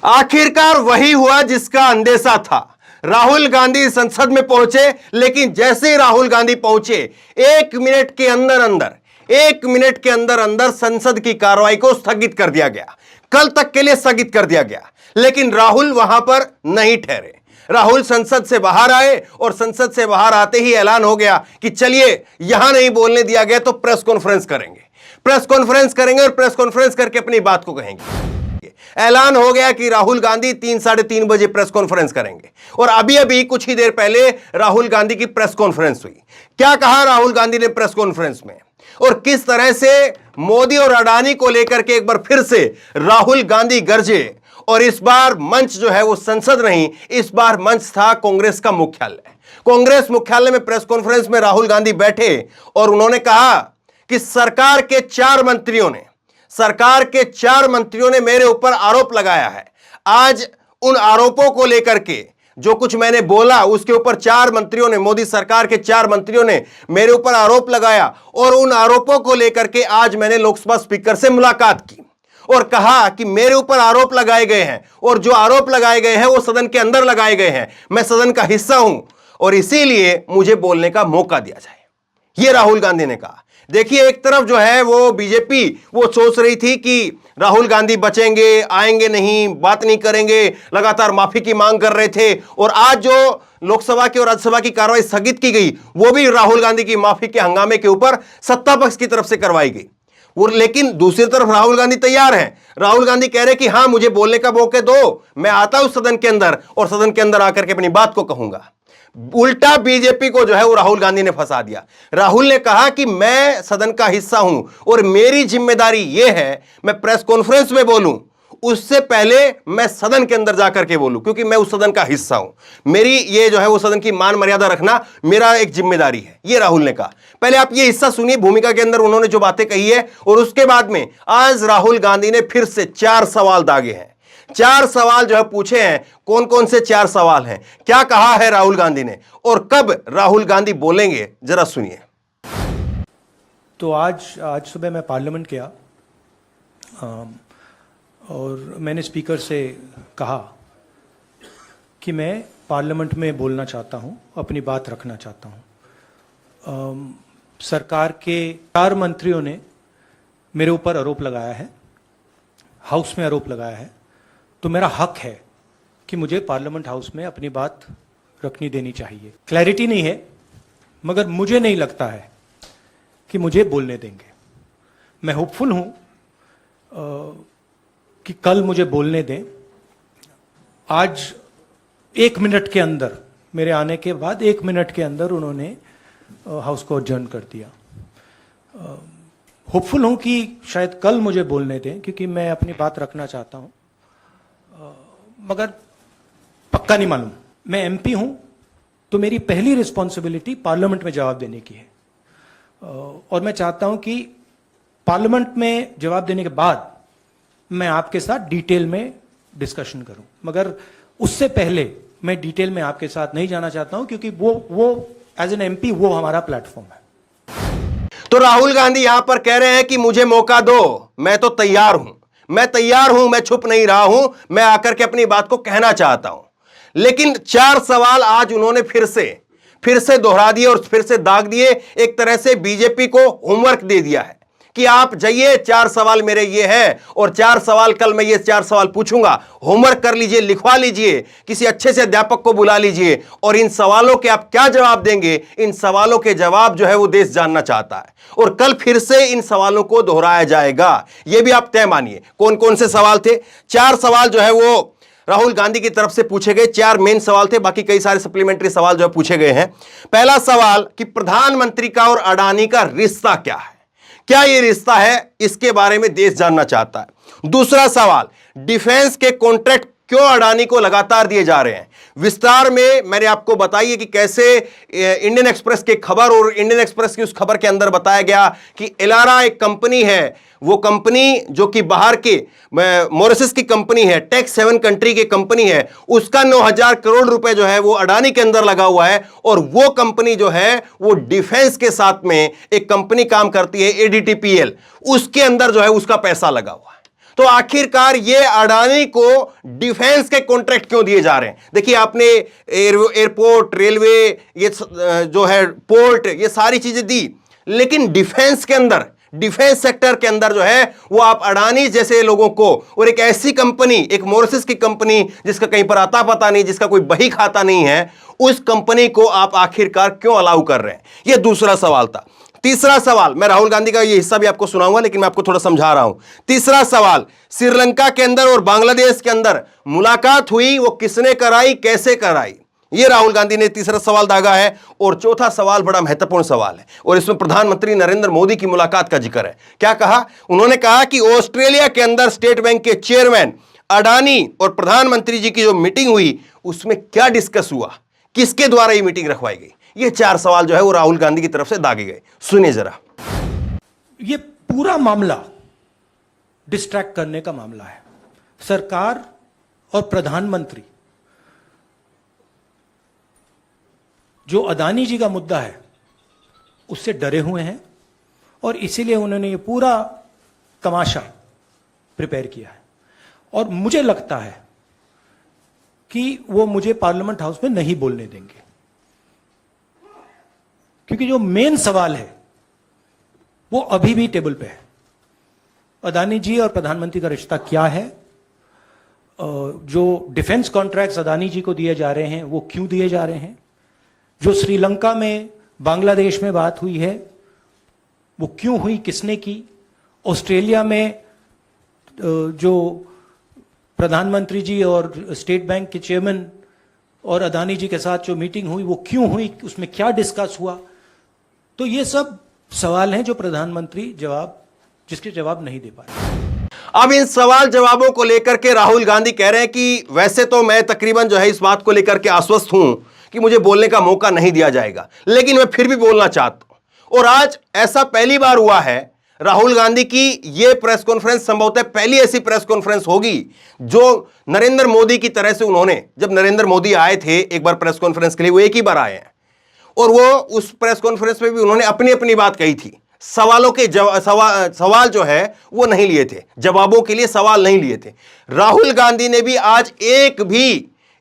आखिरकार वही हुआ जिसका अंदेशा था। राहुल गांधी संसद में पहुंचे, लेकिन जैसे ही राहुल गांधी पहुंचे, एक मिनट के अंदर अंदर संसद की कार्रवाई को स्थगित कर दिया गया। कल तक के लिए स्थगित कर दिया गया, लेकिन राहुल वहां पर नहीं ठहरे। राहुल संसद से बाहर आए और संसद से बाहर आते ही ऐलान हो गया कि चलिए, यहां नहीं बोलने दिया गया तो प्रेस कॉन्फ्रेंस करेंगे और प्रेस कॉन्फ्रेंस करके अपनी बात को कहेंगे। ऐलान हो गया कि राहुल गांधी 3-3:30 बजे प्रेस कॉन्फ्रेंस करेंगे। और अभी कुछ ही देर पहले राहुल गांधी की प्रेस कॉन्फ्रेंस हुई। क्या कहा राहुल गांधी ने प्रेस कॉन्फ्रेंस में, और किस तरह से मोदी और अडानी को लेकर के एक बार फिर से राहुल गांधी गरजे। और इस बार मंच जो है वो संसद नहीं, इस बार मंच था कांग्रेस का मुख्यालय। कांग्रेस मुख्यालय में प्रेस कॉन्फ्रेंस में राहुल गांधी बैठे और उन्होंने कहा कि सरकार के चार मंत्रियों ने मेरे ऊपर आरोप लगाया है। आज उन आरोपों को लेकर के जो कुछ मैंने बोला उसके ऊपर मोदी सरकार के 4 मंत्रियों ने मेरे ऊपर आरोप लगाया, और उन आरोपों को लेकर के आज मैंने लोकसभा स्पीकर से मुलाकात की और कहा कि मेरे ऊपर आरोप लगाए गए हैं, और जो आरोप लगाए गए हैं वो सदन के अंदर लगाए गए हैं। मैं सदन का हिस्सा हूं और इसीलिए मुझे बोलने का मौका दिया जाए, यह राहुल गांधी ने कहा। देखिए, एक तरफ जो है वो बीजेपी वो सोच रही थी कि राहुल गांधी बचेंगे, आएंगे नहीं, बात नहीं करेंगे, लगातार माफी की मांग कर रहे थे। और आज जो लोकसभा की और राज्यसभा की कार्रवाई स्थगित की गई, वो भी राहुल गांधी की माफी के हंगामे के ऊपर सत्ता पक्ष की तरफ से करवाई गई। और लेकिन दूसरी तरफ राहुल गांधी तैयार हैं। राहुल गांधी कह रहे कि हां, मुझे बोलने का मौका दो, मैं आता हूं सदन के अंदर और सदन के अंदर आकर के अपनी बात को कहूंगा। उल्टा बीजेपी को जो है वो राहुल गांधी ने फंसा दिया। राहुल ने कहा कि मैं सदन का हिस्सा हूं और मेरी जिम्मेदारी यह है मैं प्रेस कॉन्फ्रेंस में बोलूं, उससे पहले मैं सदन के अंदर जाकर के बोलूं, क्योंकि मैं उस सदन का हिस्सा हूं। मेरी ये जो है वो सदन की मान मर्यादा रखना मेरा एक जिम्मेदारी है, ये राहुल ने कहा। पहले आप ये हिस्सा सुनिए, भूमिका के अंदर उन्होंने जो बातें कही है, और उसके बाद में आज राहुल गांधी ने फिर से 4 सवाल दागे हैं। 4 सवाल जो है पूछे हैं। कौन कौन से 4 सवाल हैं, क्या कहा है राहुल गांधी ने, और कब राहुल गांधी बोलेंगे, जरा सुनिए। तो आज सुबह मैं पार्लियामेंट गया और मैंने स्पीकर से कहा कि मैं पार्लियामेंट में बोलना चाहता हूं, अपनी बात रखना चाहता हूं। सरकार के 4 मंत्रियों ने मेरे ऊपर आरोप लगाया है, हाउस में आरोप लगाया है, तो मेरा हक है कि मुझे पार्लियामेंट हाउस में अपनी बात रखनी देनी चाहिए। क्लैरिटी नहीं है, मगर मुझे नहीं लगता है कि मुझे बोलने देंगे। मैं होपफुल हूं कि कल मुझे बोलने दें। आज 1 मिनट के अंदर, मेरे आने के बाद 1 मिनट के अंदर उन्होंने हाउस को अडजर्न कर दिया। होपफुल हूं कि शायद कल मुझे बोलने दें, क्योंकि मैं अपनी बात रखना चाहता हूं, मगर पक्का नहीं मालूम। मैं एमपी हूं तो मेरी पहली रिस्पॉन्सिबिलिटी पार्लियामेंट में जवाब देने की है, और मैं चाहता हूं कि पार्लियामेंट में जवाब देने के बाद मैं आपके साथ डिटेल में डिस्कशन करूं। मगर उससे पहले मैं डिटेल में आपके साथ नहीं जाना चाहता हूं, क्योंकि वो एज एन एमपी वो हमारा प्लेटफॉर्म है। तो राहुल गांधी यहां पर कह रहे हैं कि मुझे मौका दो, मैं तो तैयार हूं, मैं छुप नहीं रहा हूं, मैं आकर के अपनी बात को कहना चाहता हूं। लेकिन 4 सवाल आज उन्होंने फिर से दोहरा दिए और फिर से दाग दिए। एक तरह से बीजेपी को होमवर्क दे दिया है कि आप जाइए, 4 सवाल मेरे ये हैं और 4 सवाल कल मैं ये 4 सवाल पूछूंगा, होमवर्क कर लीजिए, लिखवा लीजिए, किसी अच्छे से अध्यापक को बुला लीजिए, और इन सवालों के आप क्या जवाब देंगे, इन सवालों के जवाब जो है वो देश जानना चाहता है। और कल फिर से इन सवालों को दोहराया जाएगा, ये भी आप तय मानिए। कौन कौन से सवाल थे? 4 सवाल जो है वो राहुल गांधी की तरफ से पूछे गए। 4 मेन सवाल थे, बाकी कई सारे सप्लीमेंट्री सवाल जो है पूछे गए हैं। पहला सवाल कि प्रधानमंत्री का और अडानी का रिश्ता क्या है, क्या यह रिश्ता है, इसके बारे में देश जानना चाहता है। दूसरा सवाल, डिफेंस के कॉन्ट्रैक्ट क्यों अडानी को लगातार दिए जा रहे हैं। विस्तार में मैंने आपको बताइए कि कैसे इंडियन एक्सप्रेस की खबर और इंडियन एक्सप्रेस की उस खबर के अंदर बताया गया कि एलारा एक कंपनी है, वो कंपनी जो कि बाहर के मॉरिशस की कंपनी है, टैक्स 7 कंट्री की कंपनी है, उसका 9,000 करोड़ रुपए जो है वो अडानी के अंदर लगा हुआ है। और वो कंपनी जो है वो डिफेंस के साथ में एक कंपनी काम करती है ADTPL, उसके अंदर जो है उसका पैसा लगा हुआ है। तो आखिरकार ये अडानी को डिफेंस के कॉन्ट्रैक्ट क्यों दिए जा रहे हैं? देखिए, आपने एयरपोर्ट, रेलवे, ये जो है पोर्ट, ये सारी चीजें दी, लेकिन डिफेंस के अंदर, डिफेंस सेक्टर के अंदर जो है वो आप अडानी जैसे लोगों को और एक ऐसी कंपनी, एक मॉरिशस की कंपनी जिसका कहीं पर आता पता नहीं, जिसका कोई बही खाता नहीं है, उस कंपनी को आप आखिरकार क्यों अलाउ कर रहे हैं? यह दूसरा सवाल था। तीसरा सवाल, मैं राहुल गांधी का ये हिस्सा भी आपको सुनाऊंगा, लेकिन मैं आपको थोड़ा समझा रहा हूं। तीसरा सवाल, श्रीलंका के अंदर और बांग्लादेश के अंदर मुलाकात हुई, वो किसने कराई, कैसे कराई? ये राहुल गांधी ने तीसरा सवाल दागा है। और चौथा सवाल बड़ा महत्वपूर्ण सवाल है, और इसमें प्रधानमंत्री नरेंद्र मोदी की मुलाकात का जिक्र है। क्या कहा उन्होंने? कहा कि ऑस्ट्रेलिया के अंदर स्टेट बैंक के चेयरमैन अडानी और प्रधानमंत्री जी की जो मीटिंग हुई, उसमें क्या डिस्कस हुआ, किसके द्वारा ये मीटिंग रखवाई गई? ये चार सवाल जो है वो राहुल गांधी की तरफ से दागे गए। सुनिए जरा। ये पूरा मामला डिस्ट्रैक्ट करने का मामला है। सरकार और प्रधानमंत्री जो अदानी जी का मुद्दा है उससे डरे हुए हैं, और इसीलिए उन्होंने ये पूरा तमाशा प्रिपेयर किया है। और मुझे लगता है कि वो मुझे पार्लियामेंट हाउस में नहीं बोलने देंगे, क्योंकि जो मेन सवाल है वो अभी भी टेबल पे है। अदानी जी और प्रधानमंत्री का रिश्ता क्या है? जो डिफेंस कॉन्ट्रैक्ट्स अदानी जी को दिए जा रहे हैं वो क्यों दिए जा रहे हैं? जो श्रीलंका में, बांग्लादेश में बात हुई है वो क्यों हुई, किसने की? ऑस्ट्रेलिया में जो प्रधानमंत्री जी और स्टेट बैंक के चेयरमैन और अदानी जी के साथ जो मीटिंग हुई वो क्यों हुई, उसमें क्या डिस्कस हुआ? तो ये सब सवाल हैं जो प्रधानमंत्री जिसके जवाब नहीं दे पा रहे। अब इन सवाल जवाबों को लेकर के राहुल गांधी कह रहे हैं कि वैसे तो मैं तकरीबन जो है इस बात को लेकर के आश्वस्त हूं कि मुझे बोलने का मौका नहीं दिया जाएगा, लेकिन मैं फिर भी बोलना चाहता हूं। और आज ऐसा पहली बार हुआ है, राहुल गांधी की यह प्रेस कॉन्फ्रेंस संभवतः पहली ऐसी प्रेस कॉन्फ्रेंस होगी जो नरेंद्र मोदी की तरह से, उन्होंने जब नरेंद्र मोदी आए थे एक बार प्रेस कॉन्फ्रेंस के लिए, वो एक ही बार आए हैं, और वो उस प्रेस कॉन्फ्रेंस में भी उन्होंने अपनी अपनी बात कही थी। सवालों के सवाल जो है वो नहीं लिए थे, जवाबों के लिए सवाल नहीं लिए थे। राहुल गांधी ने भी आज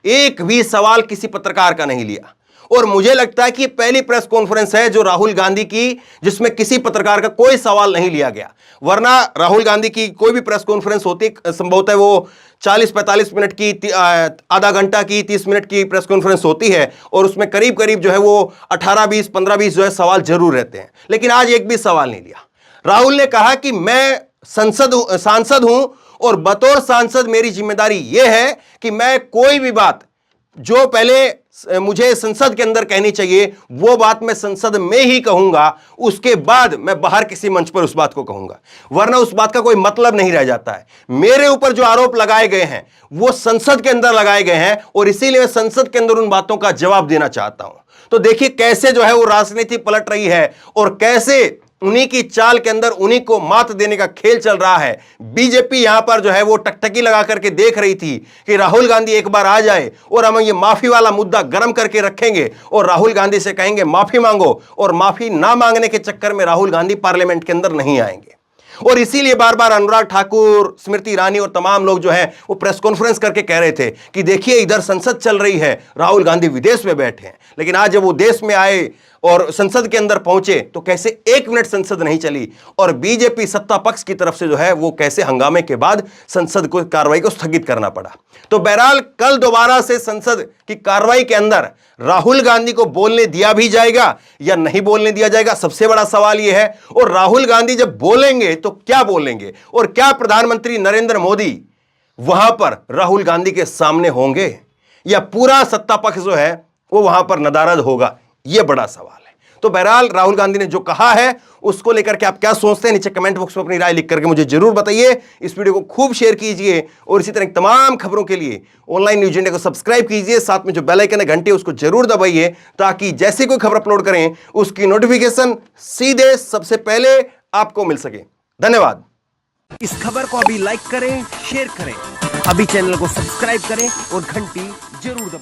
एक भी सवाल किसी पत्रकार का नहीं लिया, और मुझे लगता है कि पहली प्रेस कॉन्फ्रेंस है जो राहुल गांधी की जिसमें किसी पत्रकार का कोई सवाल नहीं लिया गया। वरना राहुल गांधी की कोई भी प्रेस कॉन्फ्रेंस होती, संभवतः वो 40-45 मिनट की, आधा घंटा की, 30 मिनट की प्रेस कॉन्फ्रेंस होती है, और उसमें करीब करीब जो है वो 18-20, 15-20 जो है सवाल जरूर रहते हैं, लेकिन आज एक भी सवाल नहीं लिया। राहुल ने कहा कि मैं सांसद हूं, और बतौर सांसद मेरी जिम्मेदारी यह है कि मैं कोई भी बात जो पहले मुझे संसद के अंदर कहनी चाहिए वो बात मैं संसद में ही कहूंगा, उसके बाद मैं बाहर किसी मंच पर उस बात को कहूंगा, वरना उस बात का कोई मतलब नहीं रह जाता है। मेरे ऊपर जो आरोप लगाए गए हैं वो संसद के अंदर लगाए गए हैं, और इसीलिए मैं संसद के अंदर उन बातों का जवाब देना चाहता हूं। तो देखिए कैसे जो है वो राजनीति पलट रही है, और कैसे उन्हीं की चाल के अंदर उन्हीं को मात देने का खेल चल रहा है। बीजेपी यहां पर जो है वो टकटकी लगा करके देख रही थी कि राहुल गांधी एक बार आ जाए और हम ये माफी वाला मुद्दा गर्म करके रखेंगे, और राहुल गांधी से कहेंगे माफी मांगो, और माफी ना मांगने के चक्कर में राहुल गांधी पार्लियामेंट के अंदर नहीं आएंगे। और इसीलिए बार बार अनुराग ठाकुर, स्मृति ईरानी और तमाम लोग जो है वो प्रेस कॉन्फ्रेंस करके कह रहे थे कि देखिए इधर संसद चल रही है, राहुल गांधी विदेश में बैठे हैं। लेकिन आज जब वो देश में आए और संसद के अंदर पहुंचे तो कैसे 1 मिनट संसद नहीं चली, और बीजेपी सत्ता पक्ष की तरफ से जो है वो कैसे हंगामे के बाद संसद को कार्रवाई को स्थगित करना पड़ा। तो बहरहाल कल दोबारा से संसद की कार्रवाई के अंदर राहुल गांधी को बोलने दिया भी जाएगा या नहीं बोलने दिया जाएगा, सबसे बड़ा सवाल यह है। और राहुल गांधी जब बोलेंगे तो क्या बोलेंगे, और क्या प्रधानमंत्री नरेंद्र मोदी वहां पर राहुल गांधी के सामने होंगे, या पूरा सत्ता पक्ष जो है वो वहां पर नदारद होगा, यह बड़ा सवाल है। तो बहरहाल राहुल गांधी ने जो कहा है उसको लेकर के आप क्या सोचते हैं, नीचे कमेंट बॉक्स में अपनी राय लिख करके मुझे जरूर बताइए। इस वीडियो को खूब शेयर कीजिए, और इसी तरह तमाम खबरों के लिए ऑनलाइन न्यूज इंडिया को सब्सक्राइब कीजिए, साथ में जो बेल आइकन है घंटी उसको जरूर दबाइए, ताकि जैसे कोई खबर अपलोड करें उसकी नोटिफिकेशन सीधे सबसे पहले आपको मिल सके। धन्यवाद। इस खबर को अभी लाइक करें, शेयर करें, अभी चैनल को सब्सक्राइब करें और घंटी जरूर दबाएं।